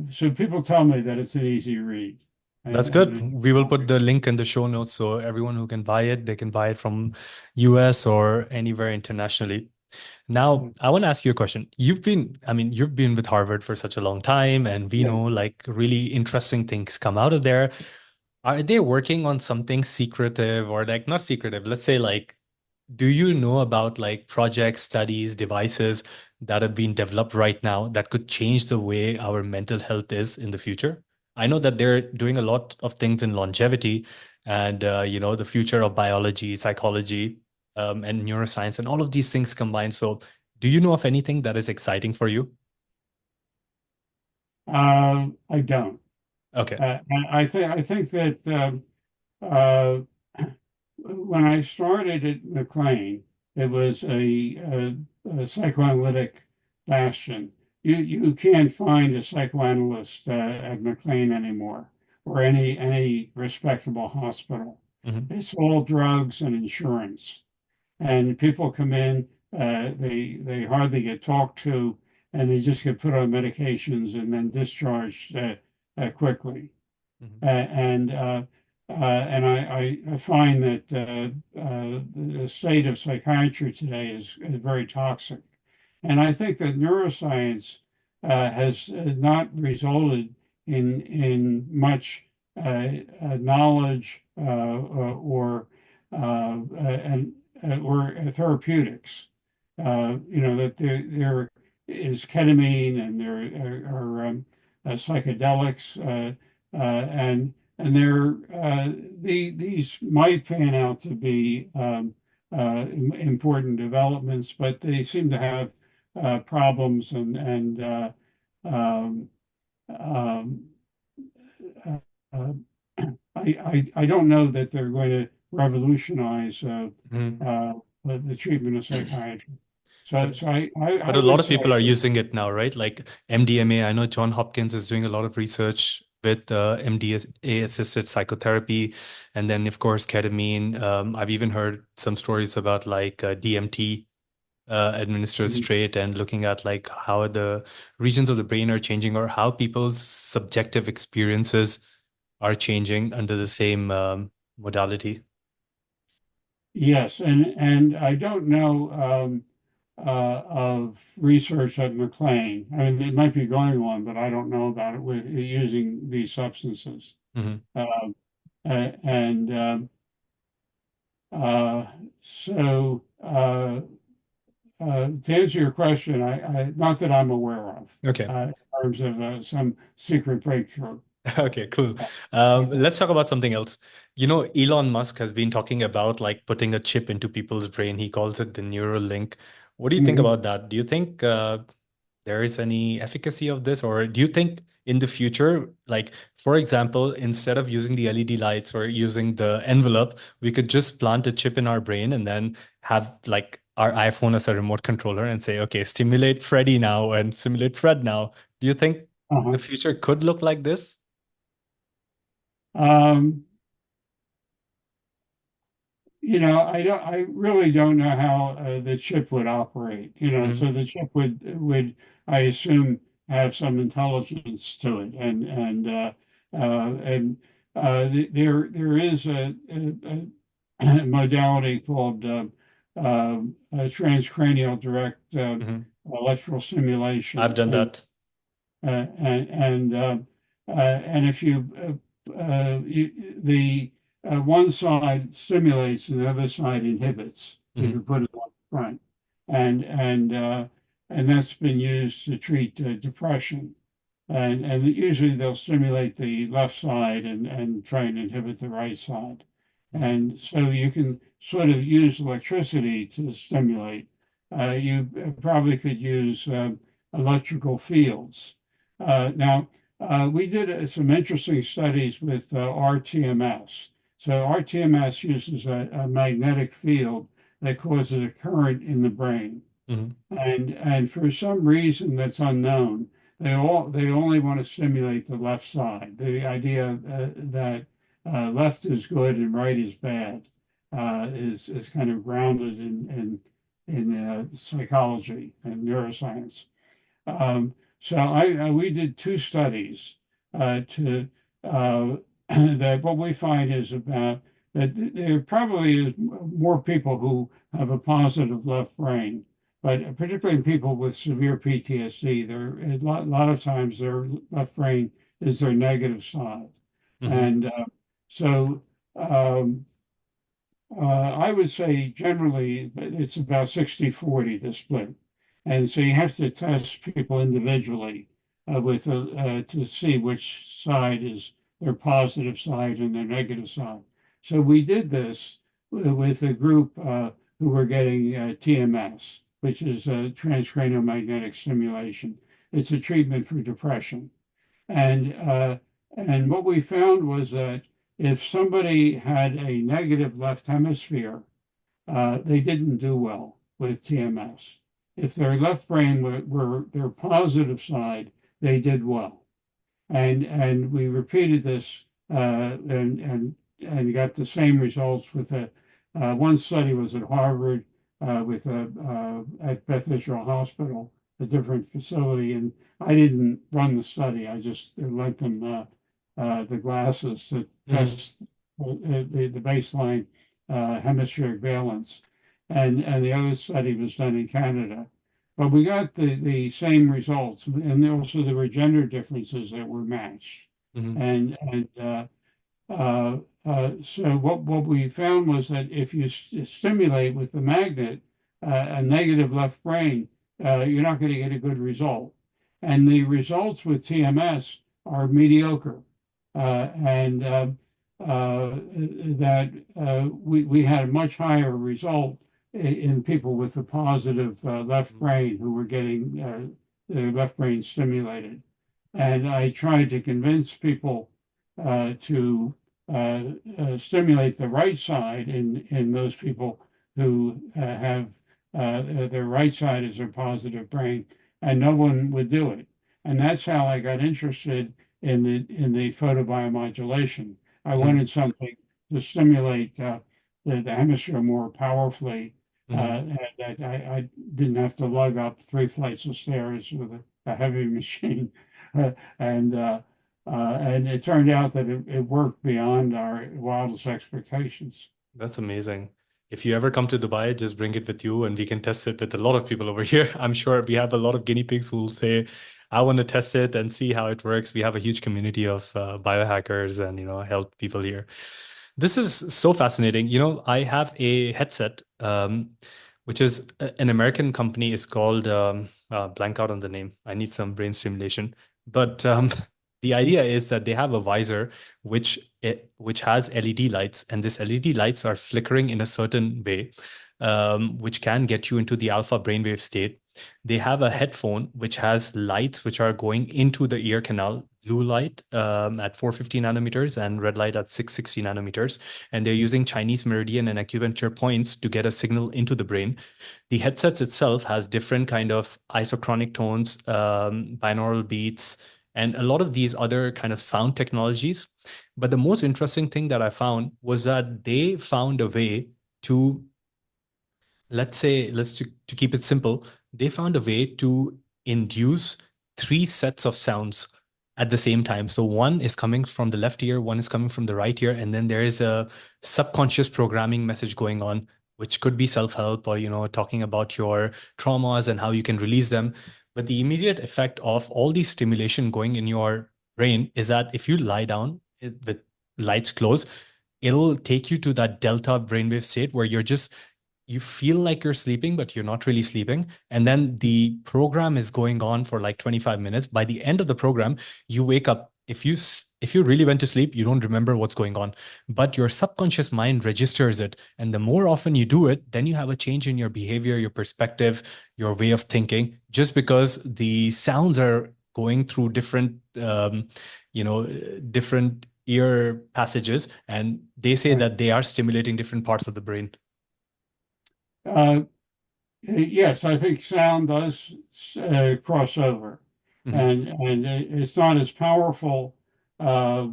so people tell me that it's an easy read That's and good. an easy We will put topic. the link in the show notes so everyone who can buy it, they can buy it from US or anywhere internationally. Now, I want to ask you a question. You've been with Harvard for such a long time, and we know Yes. like really interesting things come out of there. Are they working on something secretive or like not secretive? Let's say like, do you know about like projects, studies, devices that have been developed right now that could change the way our mental health is in the future? I know that they're doing a lot of things in longevity and the future of biology, psychology, and neuroscience, and all of these things combined. So, do you know of anything that is exciting for you? I don't. Okay. I think that uh, when I started at McLean, it was a psychoanalytic bastion. You can't find a psychoanalyst at McLean anymore, or any respectable hospital. Hmm. It's all drugs and insurance, and people come in, they hardly get talked to, and they just get put on medications and then discharged quickly. Hmm. And I find that the state of psychiatry today is very toxic. And I think that neuroscience has not resulted in much knowledge and or therapeutics. That there is ketamine and there are psychedelics and these might pan out to be important developments, but they seem to have problems and um, um, uh, uh, I don't know that they're going to revolutionize uh, the treatment of psychiatry. So But so I But a would lot of say people are using it now, right? Like MDMA. I know John Hopkins is doing a lot of research with MDA assisted psychotherapy. And then, of course, ketamine. I've even heard some stories about like DMT administered straight and looking at like how the regions of the brain are changing or how people's subjective experiences are changing under the same modality. yes, and I don't know of research at McLean. I mean, it might be going on, but I don't know about it with using these substances. Hmm. Uh, and uh, so to answer your question, not that I'm aware of Okay. in terms of some secret breakthrough. Okay, cool. Let's talk about something else. Elon Musk has been talking about like putting a chip into people's brain. He calls it the neural link. What do you think Mhm. about that? Do you think there is any efficacy of this, or do you think in the future, like for example, instead of using the LED lights or using the envelope, we could just plant a chip in our brain and then have like our iPhone as a remote controller and say, okay, stimulate Freddy now and stimulate Fred now. Do you think the Uh-huh. future could look like this? Um, I really don't know how the chip would operate. Mhm. So the chip would, I assume, have some intelligence to it, there is a modality called transcranial direct Mhm. electrical I've stimulation, done that. and if the one side stimulates and the other side inhibits if you Mhm. put it up front, and and uh, and that's been used to treat depression. and usually they'll stimulate the left side and try and inhibit the right side. Mhm. And so you can sort of use electricity to stimulate. You probably could use electrical fields. Now, we did some interesting studies with RTMS. So RTMS uses a magnetic field that causes a current in the brain. Mhm. And for some reason that's unknown, they only want to stimulate the left side. The idea that left is good and right is bad is kind of grounded in psychology and neuroscience. So we did two studies to that what we find is about that there probably is more people who have a positive left brain, but particularly in people with severe PTSD, there a lot of times their left brain is their negative side, Mhm. and so um, I would say generally it's about 60-40, the split. And so you have to test people individually to see which side is their positive side and their negative side. So we did this with a group who were getting TMS, which is transcranial magnetic stimulation. It's a treatment for depression. And and what we found was that if somebody had a negative left hemisphere, they didn't do well with TMS. If their left brain were their positive side, they did well. And we repeated this and got the same results with a one study was at Harvard with at Beth Israel Hospital, a different facility, and I didn't run the study. I just lent them the glasses to Mhm. test the baseline hemispheric valence, and the other study was done in Canada. But we got the same results, and also there were gender differences that were matched. Mhm. And so what we found was that if you stimulate with the magnet a negative left brain, you're not going to get a good result. And the results with TMS are mediocre. And that we had a much higher result in people with a positive left brain who were getting their left brain stimulated. And I tried to convince people to stimulate the right side in those people who have their right side as their positive brain, and no one would do it. And that's how I got interested in the photobiomodulation. I Mhm. wanted something to stimulate the hemisphere more powerfully, Mhm. and that I didn't have to lug up 3 flights of stairs with a heavy machine. and and it turned out that it worked beyond our wildest expectations. That's amazing. If you ever come to Dubai, just bring it with you and we can test it with a lot of people over here. I'm sure we have a lot of guinea pigs who will say, I want to test it and see how it works. We have a huge community of biohackers and, health people here. This is so fascinating. I have a headset, which is an American company. It's called, blank out on the name. I need some brain stimulation. But the idea is that they have a visor which has LED lights, and these LED lights are flickering in a certain way, which can get you into the alpha brainwave state. They have a headphone which has lights which are going into the ear canal, blue light at 450 nanometers and red light at 660 nanometers. And they're using Chinese meridian and acupuncture points to get a signal into the brain. The headsets itself has different kind of isochronic tones, binaural beats, and a lot of these other kind of sound technologies. But the most interesting thing that I found was that they found a way to, let's say, to keep it simple, they found a way to induce three sets of sounds at the same time. So one is coming from the left ear, one is coming from the right ear, and then there is a subconscious programming message going on, which could be self-help or, talking about your traumas and how you can release them. But the immediate effect of all these stimulation going in your brain is that if you lie down with lights closed, it'll take you to that delta brainwave state where you're just you feel like you're sleeping, but you're not really sleeping. And then the program is going on for like 25 minutes. By the end of the program, you wake up. If you really went to sleep, you don't remember what's going on, but your subconscious mind registers it. And the more often you do it, then you have a change in your behavior, your perspective, your way of thinking, just because the sounds are going through different ear passages, and they say Right. that they are stimulating different parts of the brain. Uh, yes, I think sound does cross over, Mhm. and it's not as powerful uh,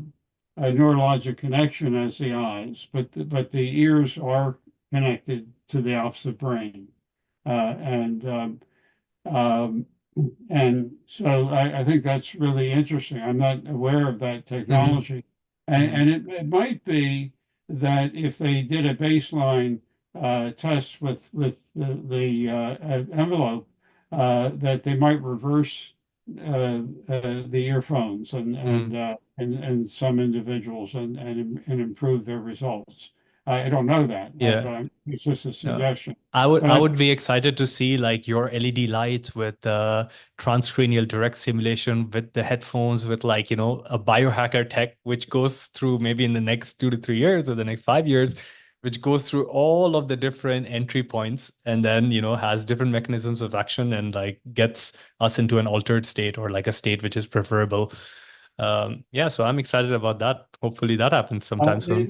a neurologic connection as the eyes, but the ears are connected to the opposite brain, and um, and so I think that's really interesting. I'm not aware of that Mhm. technology. Mhm. And it might be that if they did a baseline test with the envelope, that they might reverse the earphones Mhm. and some individuals and improve their results. I don't know that, Yeah. but it's just a No. suggestion. I But I would be excited to see like your LED lights with transcranial direct stimulation with the headphones with like, a biohacker tech, which goes through maybe in the next 2 to 3 years or the next 5 years, which goes through all of the different entry points and then, has different mechanisms of action and like gets us into an altered state or like a state which is preferable. Yeah, so I'm excited about that. Hopefully that happens sometime soon.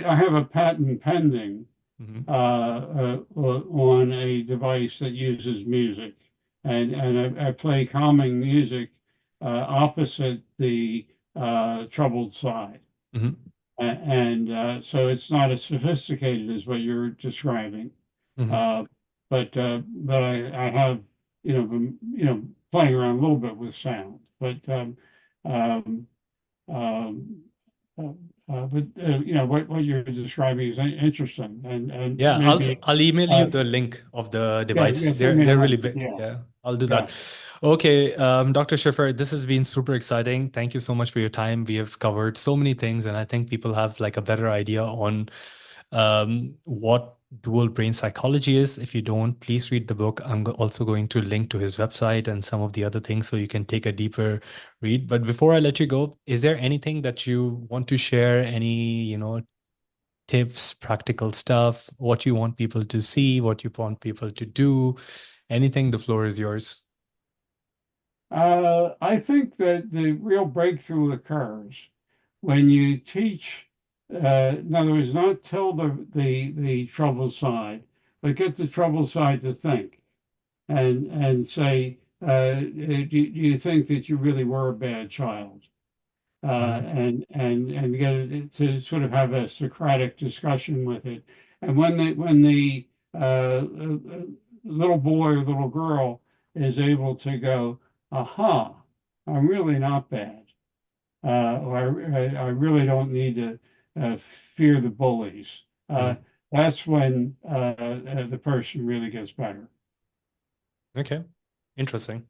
I have a patent pending Hmm. on a device that uses music, and I play calming music opposite the troubled side, Hmm. and so it's not as sophisticated as what you're describing, Hmm. uh, but I have been, playing around a little bit with sound, um, um, uh, what you're describing is interesting, and Yeah, maybe, I'll email you uh, the link of the yeah, device. yeah, send me a They're really link. big. Yeah, Yeah, I'll do yeah. that. Okay, Dr. Schiffer, this has been super exciting. Thank you so much for your time. We have covered so many things, and I think people have like a better idea on what dual brain psychology is. If you don't, please read the book. Also going to link to his website and some of the other things so you can take a deeper read. But before I let you go, is there anything that you want to share? Any, tips, practical stuff, what you want people to see, what you want people to do, anything, the floor is yours. I think that the real breakthrough occurs when you teach, in other words, not tell the troubled side, but get the troubled side to think and say, do you think that you really were a bad child? Mhm. And get it to sort of have a Socratic discussion with it. And when the little boy or little girl is able to go, aha, I'm really not bad, or I really don't need to fear the bullies. Mhm. That's when the person really gets better. Okay, interesting.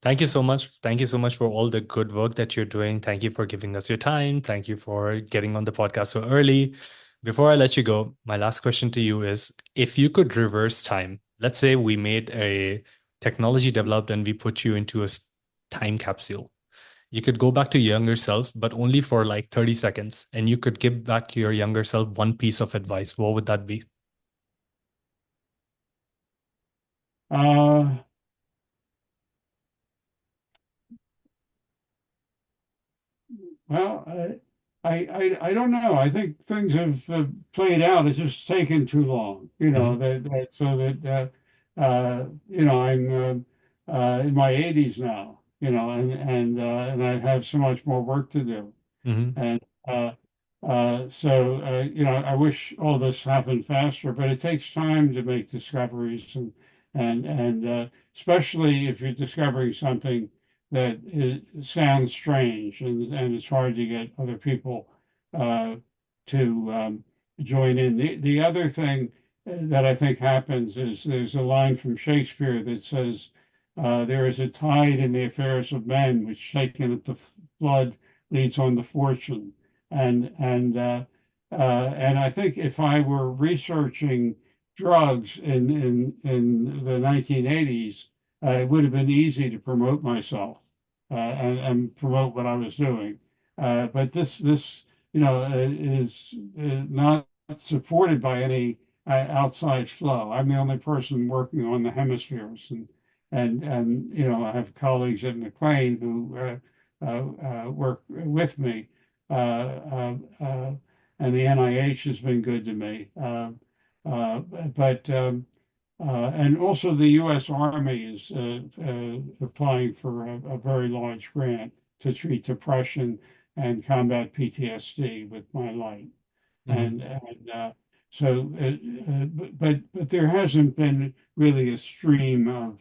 Thank you so much. Thank you so much for all the good work that you're doing. Thank you for giving us your time. Thank you for getting on the podcast so early. Before I let you go, my last question to you is if you could reverse time, let's say we made a technology developed and we put you into a time capsule. You could go back to your younger self, but only for like 30 seconds, and you could give back your younger self one piece of advice. What would that be? Uh, Well, I don't know. I think things have played out. It's just taken too long, Mhm. that so that I'm in my 80s now, and I have so much more work to do. Mhm. And I wish all this happened faster, but it takes time to make discoveries, and especially if you're discovering something that sounds strange, and it's hard to get other people uh, to join in. The other thing that I think happens is there's a line from Shakespeare that says, "There is a tide in the affairs of men, which taken at the flood leads on to fortune." And and uh, and I think if I were researching drugs in the 1980s, it would have been easy to promote myself and promote what I was doing. But this is not supported by any outside flow. I'm the only person working on the hemispheres, and I have colleagues at McLean who work with me, uh, uh, uh, and the NIH has been good to me. Uh, but and also the U.S. Army is applying for a very large grant to treat depression and combat PTSD with my light. Mhm. And so, but there hasn't been really a stream of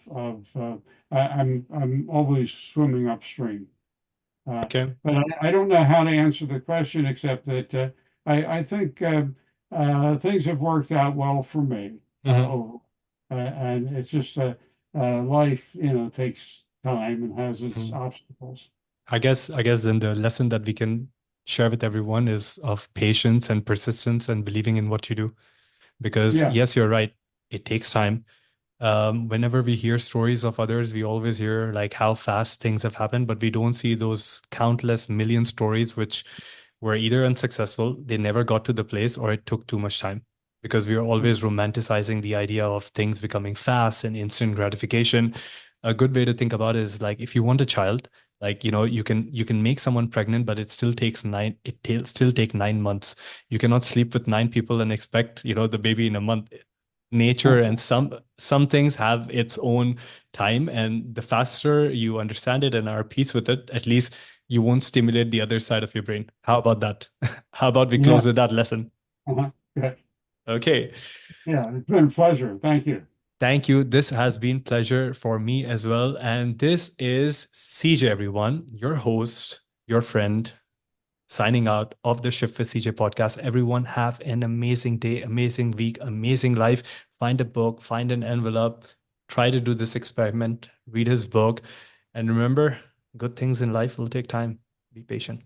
I'm always swimming upstream. Uh, Okay. but I don't know how to answer the question except that I think things have worked out well for me Mhm. overall. And it's just life, takes time and has its Mhm. obstacles. I guess then the lesson that we can share with everyone is of patience and persistence and believing in what you do. Because Yeah. yes, you're right. It takes time. Whenever we hear stories of others, we always hear like how fast things have happened, but we don't see those countless million stories which were either unsuccessful, they never got to the place, or it took too much time. Because we are always romanticizing the idea of things becoming fast and instant gratification. A good way to think about it is like if you want a child, like you can make someone pregnant, but it still takes still take 9 months. You cannot sleep with 9 people and expect the baby in a month. Nature and some things have its own time, and the faster you understand it and are at peace with it, at least you won't stimulate the other side of your brain. How about that? How about we close Yeah. with that lesson? Good. Okay. Yeah. It's been a pleasure. Thank you. Thank you. This has been pleasure for me as well. And this is CJ, everyone, your host, your friend, signing out of the Shift with CJ podcast. Everyone have an amazing day, amazing week, amazing life. Find a book, find an envelope, try to do this experiment, read his book. And remember, good things in life will take time. Be patient.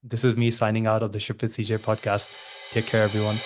This is me signing out of the Shift with CJ podcast. Take care, everyone.